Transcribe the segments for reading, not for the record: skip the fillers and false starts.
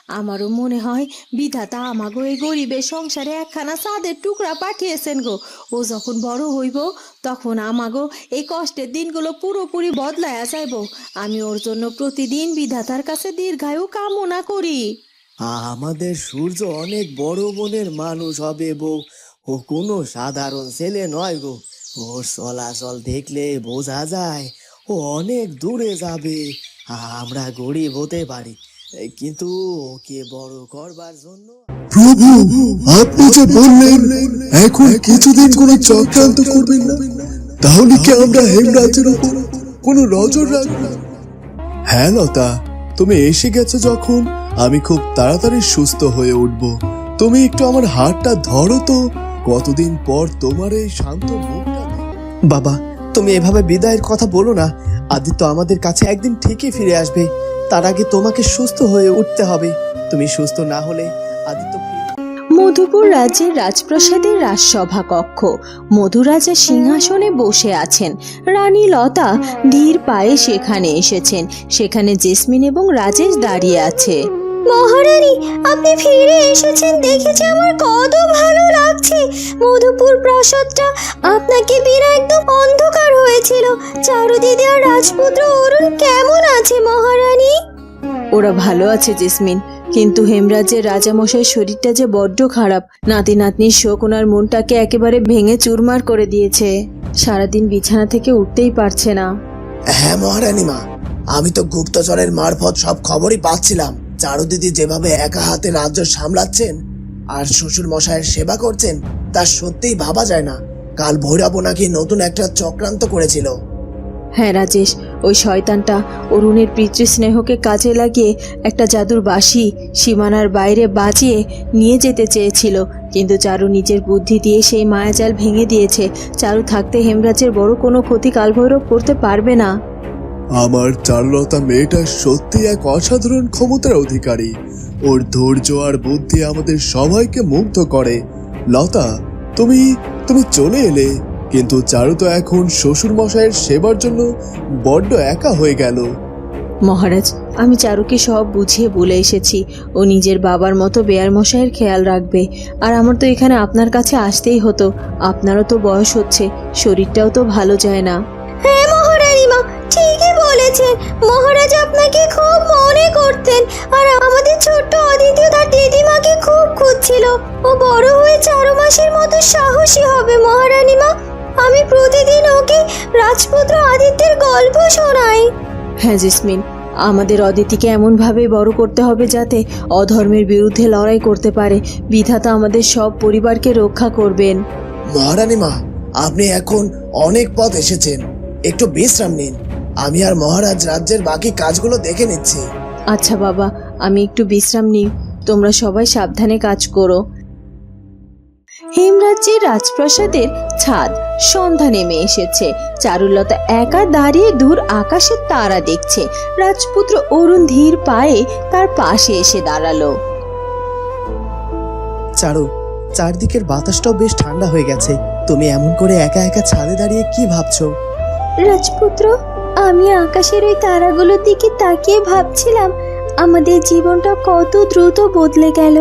আমারও মনে হয় বিধাতা আমাগো এই গরিবের সংসারে একখানা চাঁদের টুকরা পাঠিয়েছেন গো। ও যখন বড় হইব তখন আমাগো এই কষ্টের দিনগুলো পুরোপুরি বদলায়া যাইব। আমি ওর জন্য প্রতিদিন বিধাতার কাছে দীর্ঘায়ু কামনা করি। আমাদের সূর্য অনেক বড় মনের মানুষ হবে বউ। ও কোনো সাধারণ ছেলে নয় গো। ওর চলাচল দেখলে বোঝা যায় ও অনেক দূরে যাবে। আমরা গরিব হতে পারি, কিন্তু ওকে বড় করবার জন্য। প্রভু, আপনি যে বললেন এখন কিছুদিন কোনো চক্রান্ত করবেন না, তাহলে কি আমরা হেমরাজের উপর কোনো নজর রাখবো? হ্যাঁ লতা, তুমি এসে গেছো যখন আমি খুব তাড়াতাড়ি সুস্থ হয়ে উঠব। তুমি একটু আমার হাতটা ধরো তো, কতদিন পর তোমার এই শান্ত মুখটা দেখি। বাবা, তুমি এভাবে বিদায়ের কথা বলো না। আদিত্য আমাদের কাছে একদিন ঠিকই ফিরে আসবে। তার আগে তোমাকে সুস্থ হয়ে উঠতে হবে। তুমি সুস্থ না হলে আদিত্য মধুপুর রাজ্যের রাজপ্রাসাদের রাজসভা কক্ষ। মধুরাজা সিংহাসনে বসে আছেন। রানী লতা ধীর পায়ে সেখানে এসেছেন। সেখানে জেসমিন এবং রাজেশ দাঁড়িয়ে আছে। মহারানী, আপনি ফিরে এসেছেন দেখেছি আমার কত ভালো লাগছে। মধুপুর প্রাসাদটা আপনাকে বিনা একদম অন্ধকার হয়েছিল। চারুদিদি আর রাজপুত্র অরুণ কেমন আছে মহারানী? ওরা ভালো আছে জেসমিন, কিন্তু হেমরাজের রাজামশাইয়ের শরীরটা যে বড্ড খারাপ। নাতি নাতনির শোক ওনার মনটাকে একেবারে ভেঙে চুরমার করে দিয়েছে। সারাদিন বিছানা থেকে উঠতেই পারছে না। হ্যাঁ মহারানী মা, আমি তো গুপ্তচরের মারফত সব খবরই পাচ্ছিলাম। চারুদিদি যেভাবে একা হাতে রাজ্য সামলাচ্ছেন আর শ্বশুর মশাইয়ের সেবা করছেন, তা সত্যিই ভাবা যায় না। কাল ভৈরব নাকি নতুন একটা চক্রান্ত করেছিল। হ্যাঁ রাজেশ, ওই শয়তানটা অরুণের পিতৃস্নেহকে কাজে লাগিয়ে একটা জাদুর বাঁশি সীমানার বাইরে বাজিয়ে নিয়ে যেতে চেয়েছিল, কিন্তু চারু নিজের বুদ্ধি দিয়ে সেই মায়াজাল ভেঙে দিয়েছে। চারু থাকতে হেমরাজের বড় কোনো ক্ষতি কালভৈরব করতে পারবে না। আমার চারুলতা মেয়েটা সত্যি এক অসাধারণ ক্ষমতার অধিকারী। ওর ধৈর্য আর বুদ্ধি আমাদের সবাইকে মুগ্ধ করে। লতা, তুমি তুমি চলে এলে, কিন্তু চারু তো এখন শ্বশুর মশাইয়ের সেবার জন্য বড্ড একা হয়ে গেল। মহারাজ, আমি চারুকে সব বুঝিয়ে বলে এসেছি। ও নিজের বাবার মতো বেয়ার মশাইয়ের খেয়াল রাখবে। আর আমার তো এখানে আপনার কাছে আসতেই হতো। আপনারও তো বয়স হচ্ছে, শরীরটাও তো ভালো যায় না। হ্যাঁ মহারানী মা, ঠিকই বলেছেন। মহারাজ আপনাকে খুব মনে করতেন, আর আমাদের ছোট্ট অদিতি তার দিদিমাকে খুব খুঁজছিল। ও বড় হয়ে 4 মাসের মতো সাহসী হবে মহারানী মা। আমি প্রতিদিন ওকে রাজপুত্র আদিত্যের গল্প শোনাই। হ্যাঁ জেসমিন, আমাদের অদিতিকে এমনভাবে বড় করতে হবে যাতে অধর্মের বিরুদ্ধে লড়াই করতে পারে। বিধাতা আমাদের সব পরিবারকে রক্ষা করবেন। মহারানী মা, আপনি এখন অনেক পথ এসেছেন, একটু বিশ্রাম নিন। আমি আর মহারাজ রাজ্যের বাকি কাজগুলো দেখে নিচ্ছি। আচ্ছা বাবা, আমি একটু বিশ্রাম নিই। তোমরা সবাই সাবধানে কাজ করো। হেমরাজ্যের রাজপ্রাসাদের ছাদ সন্ধ্যা নেমে এসেছে। চারুলতা একা দাঁড়িয়ে দূর আকাশের তারা দেখছে। রাজপুত্র অরুণ ধীর পায়ে তার পাশে এসে দাঁড়ালো। চারু, চারদিকের বাতাসটাও বেশ ঠান্ডা হয়ে গেছে। তুমি এমন করে একা একা ছাদে দাঁড়িয়ে কি ভাবছো? রাজপুত্র, আমি আকাশের ওই তারাগুলোর দিকে তাকিয়ে ভাবছিলাম আমাদের জীবনটা কত দ্রুত বদলে গেল।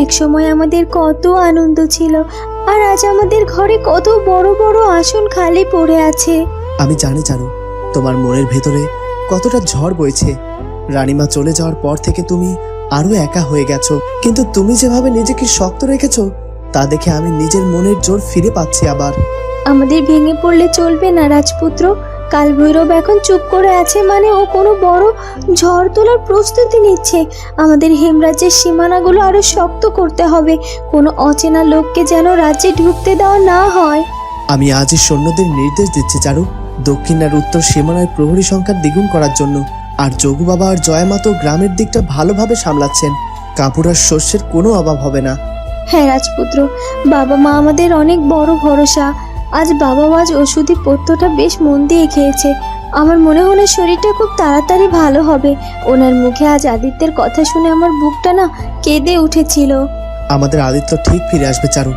এক সময় আমাদের কত আনন্দ ছিল, আর আজ আমাদের ঘরে কত বড় বড় আসন খালি পড়ে আছে। আমি জানি চারু, তোমার মনের ভেতরে কতটা ঝড় বইছে। রানীমা চলে যাওয়ার পর থেকে তুমি আরো একা হয়ে গেছো, কিন্তু তুমি যেভাবে নিজেকে শক্ত রেখেছো তা দেখে আমি নিজের মনের জোর ফিরে পাচ্ছি আবার। আমাদের ভেঙে পড়লে চলবে না রাজপুত্র। কালভৈরব এখন চুপ করে আছে মানে ও কোনো বড় ঝড় তোলার প্রস্তুতি নিচ্ছে। আমাদের হেমরাজ্যের সীমানাগুলো আরো শক্ত করতে হবে। কোনো অচেনা লোককে যেন রাজ্যে ঢুকতে দেওয়া না হয়। আমি আজই সৈন্যদের নির্দেশ দিচ্ছি চারু, দক্ষিণ আর উত্তর সীমানায় প্রহরী সংখ্যা দ্বিগুণ করার জন্য। আর যোগু বাবা আর জয়ামা তো গ্রামের দিকটা ভালোভাবে সামলাচ্ছেন। কাপড় আর শস্যের কোনো অভাব হবে না। হ্যাঁ রাজপুত্র, বাবা মা আমাদের অনেক বড় ভরসা। আজ বাবা আজ ওষুধি পথ্যটা বেশ মন দিয়ে খেয়েছে। আমার মনে হয় শরীরটা খুব তাড়াতাড়ি ভালো হবে। ওনার মুখে আজ আদিত্যের কথা শুনে আমার বুকটা না কেঁদে উঠেছিল। আমাদের আদিত্য ঠিক ফিরে আসবে চারু।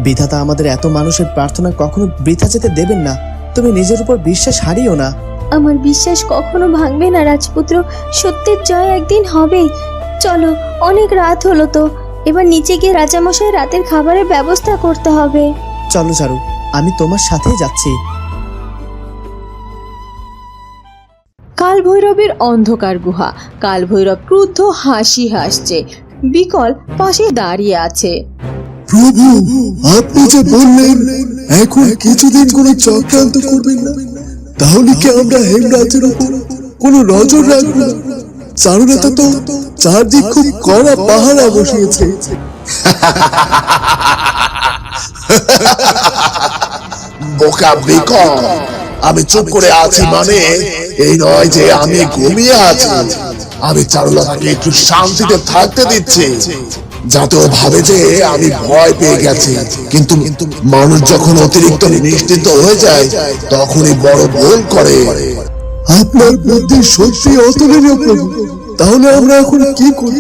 বিধাতা আমাদের এত মানুষের প্রার্থনা কখনো বৃথা যেতে দেবেন না। তুমি নিজের উপর বিশ্বাস হারিও না। আমার বিশ্বাস কখনো ভাঙবে না রাজপুত্র। সত্যের জয় একদিন হবেই। চলো, অনেক রাত হলো তো, এবার নিচে গিয়ে রাজামশাই রাতের খাবারের ব্যবস্থা করতে হবে। চলো চারু, আমি তোমার সাথে যাচ্ছি। কালভৈরবের অন্ধকার গুহা। কালভৈরব ক্রুদ্ধ হাসি হাসছে। বিকল পাশে দাঁড়িয়ে আছে। প্রভু, আপনি যে বললেন এখন কিছুদিন কোনো চক্রান্ত করবেন না, তাহলে কি আমরা হেমরাজের উপর কোনো নজর রাখবো না? চারুলতা তো চারদিক খুব কড়া পাহারা বসিয়েছে। বোকা বিকল, আমি চুপ করে আছি মানে এই নয় যে আমি ঘুমিয়ে আছি। আমি চারুলতাকে একটু শান্তিতে থাকতে দিচ্ছি, যাতে ও ভাবে যে আমি ভয় পেয়ে গেছি। কিন্তু মানুষ যখন অতিরিক্ত নিশ্চিন্ত হয়ে যায় তখনই বড় ভুল করে। আপনার বুদ্ধি সত্যি অতুলনীয় প্রভু, তাহলে আমরা এখন কি করি?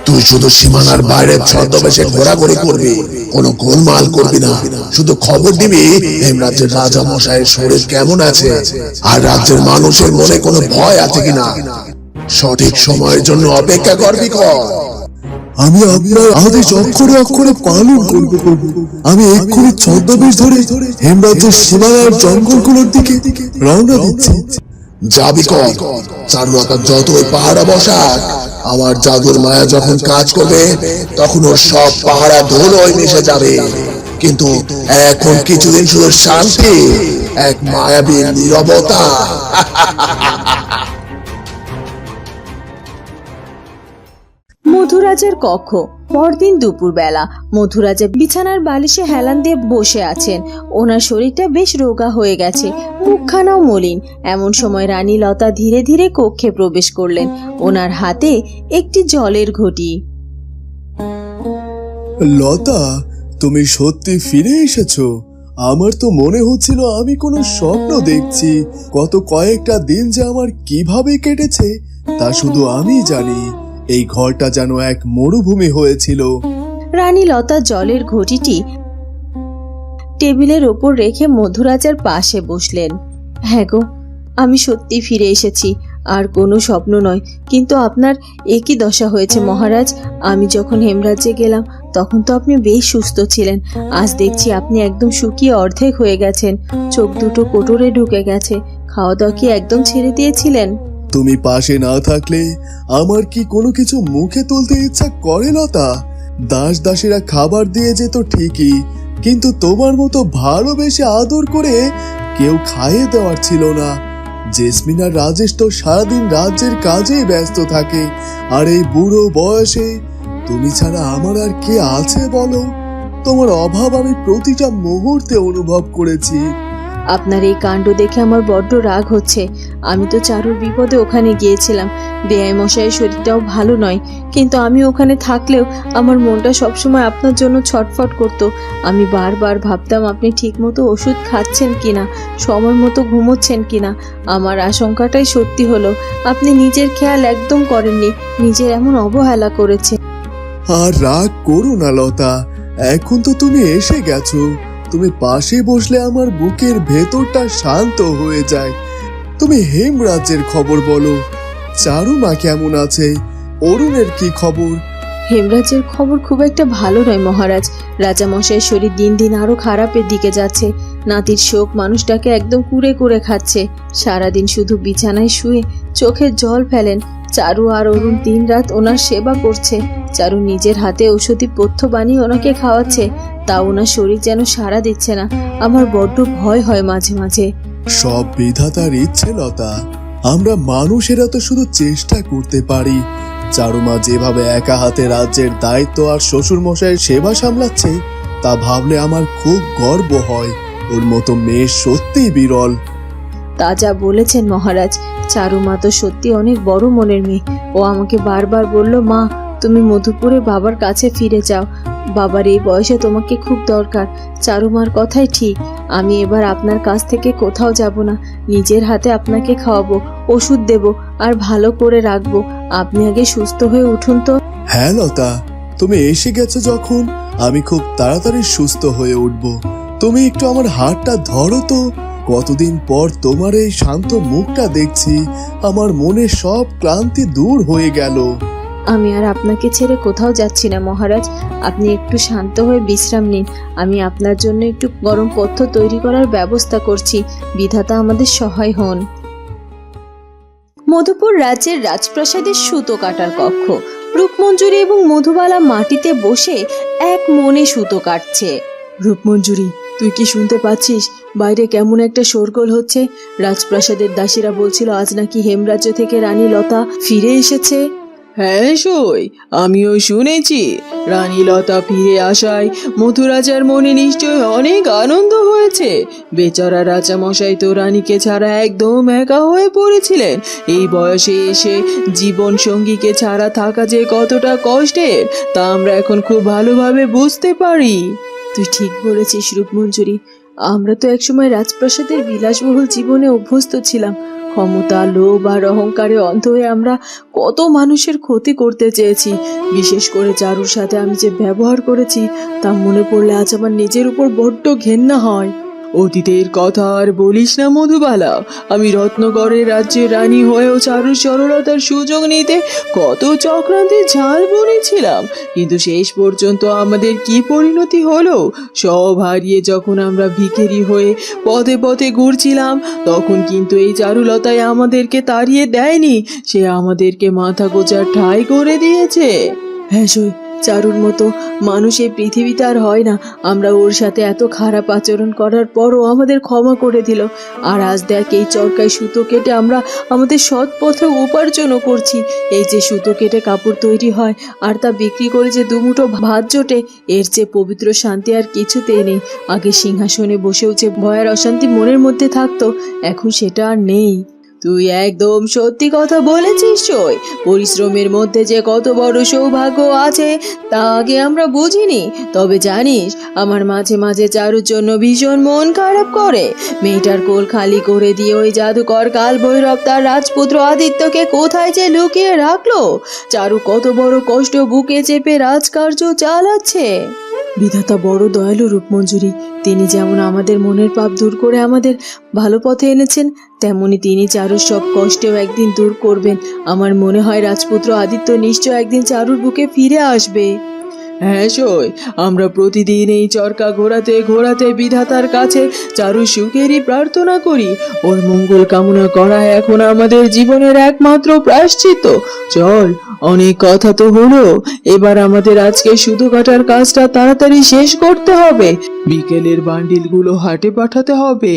তুই শুধু সীমানার বাইরে ছদ্মবেশে ঘোরাঘুরি করবি, কোনো গোলমাল করবি না। শুধু খবর দিবি হেমরাজ্যের রাজা মশাইয়ের শরীর কেমন আছে আর রাজ্যের মানুষের মনে কোনো ভয় আছে কিনা। সঠিক সময়ের জন্য অপেক্ষা করবি। আমি আপনার আদেশ অক্ষরে অক্ষরে পালন করবো প্রভু। আমি এক্ষুনি ছদ্মবেশ ধরে হেমরাজ্যের সীমানার জঙ্গলগুলোর দিকে রওনা দিচ্ছি। যাবি কর, চারুলতা যতই পাহারা বসাক, আমার জাদুর মায়া যখন কাজ করবে তখন ওর সব পাহারা ধুলোয় মিশে যাবে। কিন্তু এখন কিছুদিন শুধু শান্তি, এক মায়াবী নীরবতা। মধুরাজের কক্ষ। পরদিন দুপুরবেলা মধুরাজা বিছানার বালিশে হেলান দিয়ে বসে আছেন। ওনার শরীরটা বেশ রোগা হয়ে গেছে, মুখখানাও মলিন। এমন সময় রানী লতা ধীরে ধীরে কক্ষে প্রবেশ করলেন। ওনার হাতে একটি জলের ঘটি। লতা, তুমি সত্যি ফিরে এসেছো? আমার তো মনে হচ্ছিল আমি কোনো স্বপ্ন দেখছি। গত কয়েকটা দিন যে আমার কিভাবে কেটেছে তা শুধু আমি জানি। এই ঘরটা যেন এক মরুভূমি হয়েছিল। রানী লতা জলের ঘটিটি টেবিলের ওপর রেখে মধুরাজার পাশে বসলেন। হ্যাঁ গো, আমি সত্যি ফিরে এসেছি, আর কোনো স্বপ্ন নয়। কিন্তু আপনার একই দশা হয়েছে মহারাজ। আমি যখন হেমরাজ্যে গেলাম তখন তো আপনি বেশ সুস্থ ছিলেন। আজ দেখছি আপনি একদম শুকিয়ে অর্ধেক হয়ে গেছেন। চোখ দুটো কোটরে ঢুকে গেছে। খাওয়া দাওয়া কি একদম ছেড়ে দিয়েছিলেন? তুমি পাশে না থাকলে আমার কি কোনো কিছু মুখে তুলতে ইচ্ছা করে লতা? দাস দাসীরা খাবার দিয়ে যেত ঠিকই, কিন্তু তোমার মতো ভালোবেসে আদর করে কেউ খাইয়ে দেওয়ার ছিল না। জেসমিন আর রাজেশ তো সারাদিন রাজ্যের কাজেই ব্যস্ত থাকে, আর এই বুড়ো বয়সে তুমি ছাড়া আমার আর কে আছে বলো? তোমার অভাব আমি প্রতিটা মুহূর্তে অনুভব করেছি। আপনার এই কাণ্ড দেখে আমার বড্ড রাগ হচ্ছে। আমি তো চারুর বিপদে ওখানে গিয়েছিলাম। বেয়াই মশাইয়ের শরীরটাও ভালো নয়, কিন্তু আমি ওখানে থাকলেও আমার মনটা সবসময় আপনার জন্য ছটফট করতো। আমি বারবার ভাবতাম আপনি ঠিকমতো ওষুধ খাচ্ছেন কিনা, সময় মতো ঘুমোচ্ছেন কিনা। আমার আশঙ্কাটাই সত্যি হলো। আপনি নিজের খেয়াল একদম করেননি, নিজের এমন অবহেলা করেছেন। আর রাগ করো না লতা, এখন তো তুমি এসে গেছো। তুমি পাশে বসলে আমার বুকের ভেতরটা শান্ত হয়ে যায়। তুমি হেমরাজ্যের খবর বলো। চারু মা কেমন আছে? অরুণের কি খবর? হেমরাজের খবর খুব একটা ভালো নয় মহারাজ। রাজামশাইয়ের শরীর দিন দিন আরো খারাপের দিকে যাচ্ছে। নাতির শোক মানুষটাকে একদম কুড়ে কুড়ে খাচ্ছে। সারাদিন শুধু বিছানায় শুয়ে চোখের জল ফেলেন। চারু আর অরুণ দিন রাত ওনার সেবা করছে। চারু নিজের হাতে ঔষধি পথ্য বানিয়ে ওনাকে খাওয়াচ্ছে, তা ওনার শরীর যেন সাড়া দিচ্ছে না। আমার বড্ড ভয় হয় মাঝে মাঝে। সব বিধাতার ইচ্ছে লতা, আমরা মানুষেরা তো শুধু চেষ্টা করতে পারি। চারুমা যেভাবে একা হাতে রাজ্যের দায়িত্ব আর শ্বশুর মশাইয়ের সেবা সামলাচ্ছে তা ভাবলে আমার খুব গর্ব হয়। ওর মতো মেয়ে সত্যিই বিরল। তা যা বলেছেন মহারাজ, চারুমা তো সত্যি অনেক বড় মনের মেয়ে। ও আমাকে বারবার বলল, মা তুমি মধুপুরে বাবার কাছে ফিরে যাও, বাবার এই বয়সে তোমাকে খুব দরকার। চারুমার কথাই ঠিক। আমি এবার আপনার কাছ থেকে কোথাও যাব না। নিজের হাতে আপনাকে খাওয়াবো, ওষুধ দেব, আর ভালো করে রাখবো। আপনি আগে সুস্থ হয়ে উঠুন তো। হ্যাঁ লতা, তুমি এসে গেছো যখন আমি খুব তাড়াতাড়ি সুস্থ হয়ে উঠব। তুমি একটু আমার হাতটা ধরো তো। কতদিন পর তোমার এই শান্ত মুখটা দেখছি, আমার মনে সব ক্লান্তি দূর হয়ে গেল। আমি আর আপনাকে ছেড়ে কোথাও যাচ্ছি না মহারাজ। আপনি একটু শান্ত হয়ে বিশ্রাম নিন। আমি আপনার জন্য একটু গরম পথ্য তৈরি করার ব্যবস্থা করছি। বিধাতা আমাদের সহায় হন। মধুপুর রাজ্যের রাজপ্রাসাদের সুতো কাটার কক্ষ। রূপমঞ্জুরি এবং মধুবালা মাটিতে বসে এক মনে সুতো কাটছে। রূপমঞ্জুরি, তুই কি শুনতে পাচ্ছিস? বাইরে কেমন একটা শোরগোল হচ্ছে। রাজপ্রাসাদের দাসীরা বলছিল আজ নাকি হেমরাজ্য থেকে রানী লতা ফিরে এসেছে। হ্যাঁ সই, আমিও শুনেছি। রানী লতা ফিরে আসায় মধুরাজার মনে নিশ্চয় অনেক আনন্দ হয়েছে। বেচারা রাজামশাই তো রানীকে ছাড়া একদম একা হয়ে পড়েছিলেন। এই বয়সে এসে জীবন সঙ্গীকে ছাড়া থাকা যে কতটা কষ্টের তা আমরা এখন খুব ভালোভাবে বুঝতে পারি। তুই ঠিক বলেছিস রূপমঞ্জুরি। আমরা তো একসময় রাজপ্রাসাদের বিলাসবহুল জীবনে অভ্যস্ত ছিলাম। ক্ষমতা, লোভ আর অহংকারে অন্ধ হয়ে আমরা কত মানুষের ক্ষতি করতে চেয়েছি। বিশেষ করে চারুর সাথে আমি যে ব্যবহার করেছি তা মনে পড়লে আজ আমার নিজের উপর বড্ড ঘেন্না হয়। অতীতের কথা আর বলিস না মধুবালা। আমি রত্নগড়ের রাজ্যের রানী হয়েও চারুর সরলতার সুযোগ নিতে কত চক্রান্তে ঝাল বুনেছিলাম, কিন্তু শেষ পর্যন্ত আমাদের কি পরিণতি হলো? সব হারিয়ে যখন আমরা ভিখারি হয়ে পথে পথে ঘুরছিলাম, তখন কিন্তু এই চারুলতায় আমাদেরকে তাড়িয়ে দেয়নি, সে আমাদেরকে মাথা গোঁজার ঠাঁই করে দিয়েছে। হ্যাঁ সই, চারুর মতো মানুষ এই পৃথিবীতে আর হয় না। আমরা ওর সাথে এত খারাপ আচরণ করার পরও আমাদের ক্ষমা করে দিল। আর আজ দেখ, এই চরকায় সুতো কেটে আমরা আমাদের সৎ পথে উপার্জনও করছি। এই যে সুতো কেটে কাপড় তৈরি হয় আর তা বিক্রি করে যে দুমুঠো ভাত জোটে, এর চেয়ে পবিত্র শান্তি আর কিছুতেই নেই। আগে সিংহাসনে বসেও যে ভয় আর অশান্তি মনের মধ্যে থাকতো, এখন সেটা আর নেই। তুই একদম সত্যি কথা বলেছিস সই। পরিশ্রমের মধ্যে যে কত বড় সৌভাগ্য আছে তা আগে আমরা বুঝিনি। তবে জানিস, আমার মাঝে মাঝে চারুর জন্য ভীষণ মন খারাপ করে। মেয়েটার কোল খালি করে দিয়ে ওই জাদুকর কাল ভৈরব তার রাজপুত্র আদিত্যকে কোথায় যে লুকিয়ে রাখলো। চারু কত বড় কষ্ট বুকে চেপে রাজকার্য চালাচ্ছে। বিধাতা বড় দয়ালু রূপমঞ্জুরি। তিনি যেমন আমাদের মনের পাপ দূর করে আমাদের ভালো পথে এনেছেন, তেমনি তিনি চারুর সব কষ্টেও একদিন দূর করবেন। আমার মনে হয় রাজপুত্র আদিত্য নিশ্চয় একদিন চারুর বুকে ফিরে আসবে। হ্যাঁ সই, আমরা প্রতিদিন এই চরকা ঘোরাতে ঘোরাতে বিধাতার কাছে চারু সুখেরই প্রার্থনা করি। ওর মঙ্গল কামনা করা এখন আমাদের জীবনের একমাত্র প্রায়শ্চিত্ত। চল, অনেক কথা তো হলো, এবার আমাদের আজকে সুতো কাটার কাজটা তাড়াতাড়ি শেষ করতে হবে। বিকেলের বান্ডিলগুলো হাটে পাঠাতে হবে।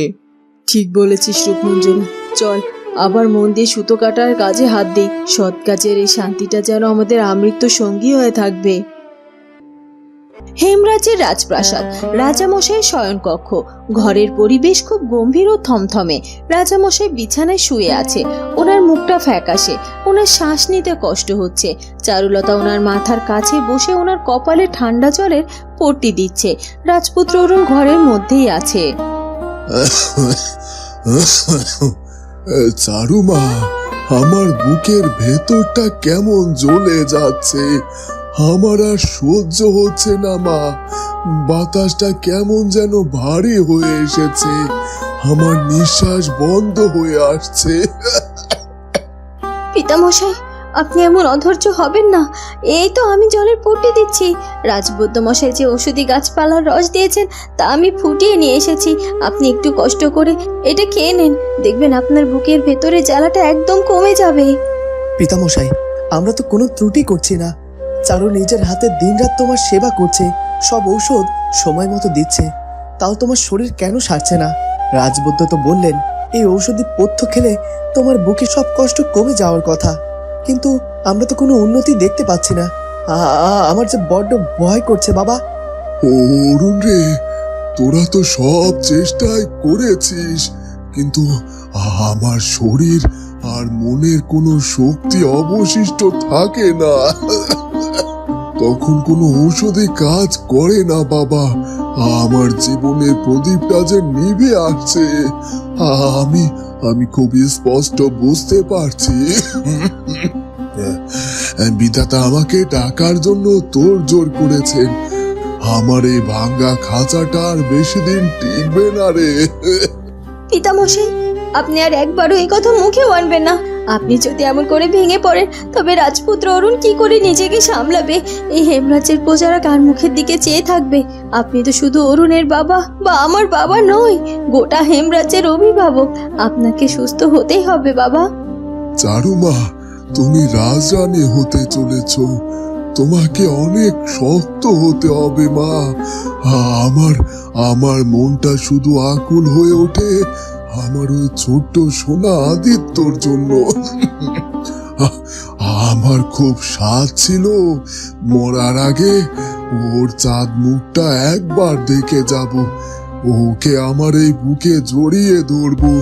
ঠিক বলেছিস রূপমঞ্জুরি, চল আবার মন দিয়ে সুতো কাটার কাজে হাত দিই। সৎ কাজের এই শান্তিটা যেন আমাদের আমৃত্যু সঙ্গী হয়ে থাকবে। হেমরাজ্যের রাজপ্রাসাদ, রাজামশাইয়ের শয়নকক্ষ। ঘরের পরিবেশ খুব গম্ভীর ও থমথমে। রাজামশাই বিছানায় শুয়ে আছে, ওনার মুখটা ফ্যাকাশে, ওনার শ্বাস নিতে কষ্ট হচ্ছে। চারুলতা ওনার মাথার কাছে বসে ওনার কপালে ঠান্ডা জলের পট্টি দিচ্ছে। রাজপুত্র অরুণ ঘরের মধ্যেই আছে। চারুমা, আমার বুকের ভেতরটা কেমন জ্বলে যাচ্ছে। আমার আর সহ্য হচ্ছে না মা। বাতাসটা কেমন যেন ভারী হয়ে এসেছে। আমার নিঃশ্বাস বন্ধ হয়ে আসছে। পিতামশাই, আপনি এমন অধৈর্য হবেন না। এই তো আমি জলের পট্টি দিচ্ছি। রাজবৈদ্য মশাই যে ওষুধি গাছপালার রস দিয়েছেন তা আমি ফুটিয়ে নিয়ে এসেছি। আপনি একটু কষ্ট করে এটা খেয়ে নেন, দেখবেন আপনার বুকের ভেতরে জ্বালাটা একদম কমে যাবে। পিতামশাই, আমরা তো কোনো ত্রুটি করছি না। চারু নিজের হাতে দিনরাত তোমার সেবা করছে, সব ঔষধ সময় মতো দিচ্ছে, তাও তোমার শরীর কেন সারছে না? রাজবৈদ্য তো বললেন এই ঔষধি পথ্য খেলে তোমার বুকে সব কষ্ট কমে যাওয়ার কথা, কিন্তু আমরা তো কোনো উন্নতি দেখতে পাচ্ছি না। আমার যে বড্ড ভয় করছে বাবা। অরুণ রে, তোরা তো সব চেষ্টাই করেছিস, কিন্তু আমার শরীর আর মনের কোনো শক্তি অবশিষ্ট থাকে না। তখন কোনো ঔষধে কাজ করে না বাবা। আমার জীবনের প্রদীপটা যে নিভে আসছে, আমি খুবই স্পষ্ট বুঝতে পারছি। বিধাতা আমাকে টাকার জন্য তোড়জোড় করেছেন। আমার এই ভাঙ্গা খাঁচাটা আর বেশি দিন টিকবে না রে। পিতামশাই, আপনি আর একবারও এই কথা মুখেও আনবেন না। আপনি যদি এমন করে ভেঙে পড়েন তবে রাজপুত্র অরুণ কি করে নিজেকে সামলাবে? এই হেমরাজ্যের প্রজারা কার মুখের দিকে চেয়ে থাকবে? আপনি তো শুধু অরুণের বাবা বা আমার বাবা নয়, গোটা হেমরাজ্যের অভিভাবক। আপনাকে সুস্থ হতেই হবে বাবা। চারুমা, তুমি রাজরানী হতে চলেছ, তোমাকে অনেক শক্ত হতে হবে মা। আমার আমার মনটা শুধু আকুল হয়ে ওঠে আমার ওই ছোট্ট সোনা আদিত্যর জন্য। আমার খুব স্বাদ ছিল মরার আগে ওর চাঁদ মুখটা একবার দেখে যাব, ওকে আমার এই বুকে জড়িয়ে ধরবো।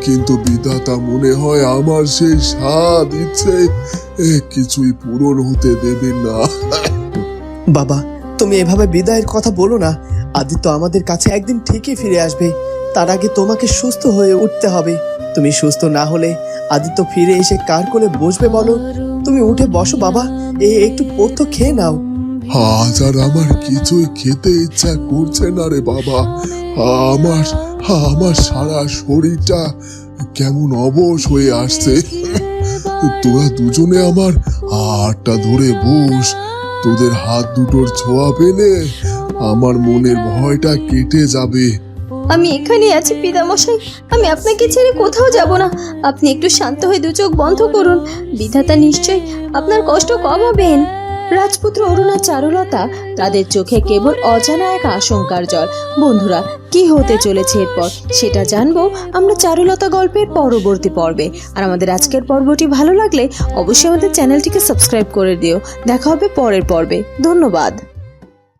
কিন্তু বিধাতা মনে হয় আমার সেই স্বাদ ইচ্ছে কিছুই পূরণ হতে দেবে না। বাবা, তুমি এভাবে বিদায়ের কথা বলো না। আদিত্য আমাদের কাছে একদিন ঠিকই ফিরে আসবে। তার আগে তোমাকে সুস্থ হয়ে উঠতে হবে। তুমি সুস্থ না হলে আদিত্য ফিরে এসে কার কোলে বসবে বলো? তুমি উঠে বসো বাবা, একটু পথ্য খেয়ে নাও। আজ আর আমার কিছুই খেতে ইচ্ছা করছে না রে বাবা। আমার আমার সারা শরীরটা কেমন অবশ হয়ে আসছে। তোরা দুজনে আমার হাতটা ধরে বস, তোদের হাত দুটোর ছোঁয়া পেলে আমার মনের ভয়টা কেটে যাবে। আমি এখানেই আছি পিতামশাই, আমি আপনাকে ছেড়ে কোথাও যাব না। আপনি একটু শান্ত হয়ে দু চোখ বন্ধ করুন, বিধাতা নিশ্চয়ই আপনার কষ্ট কমাবেন। রাজপুত্র অরুণ আর চারুলতা, তাদের চোখে কেবল অজানা এক আশঙ্কার জল। বন্ধুরা, কি হতে চলেছে এরপর সেটা জানবো আমরা চারুলতা গল্পের পরবর্তী পর্বে। আর আমাদের আজকের পর্বটি ভালো লাগলে অবশ্যই আমাদের চ্যানেলটিকে সাবস্ক্রাইব করে দিও। দেখা হবে পরের পর্বে। ধন্যবাদ।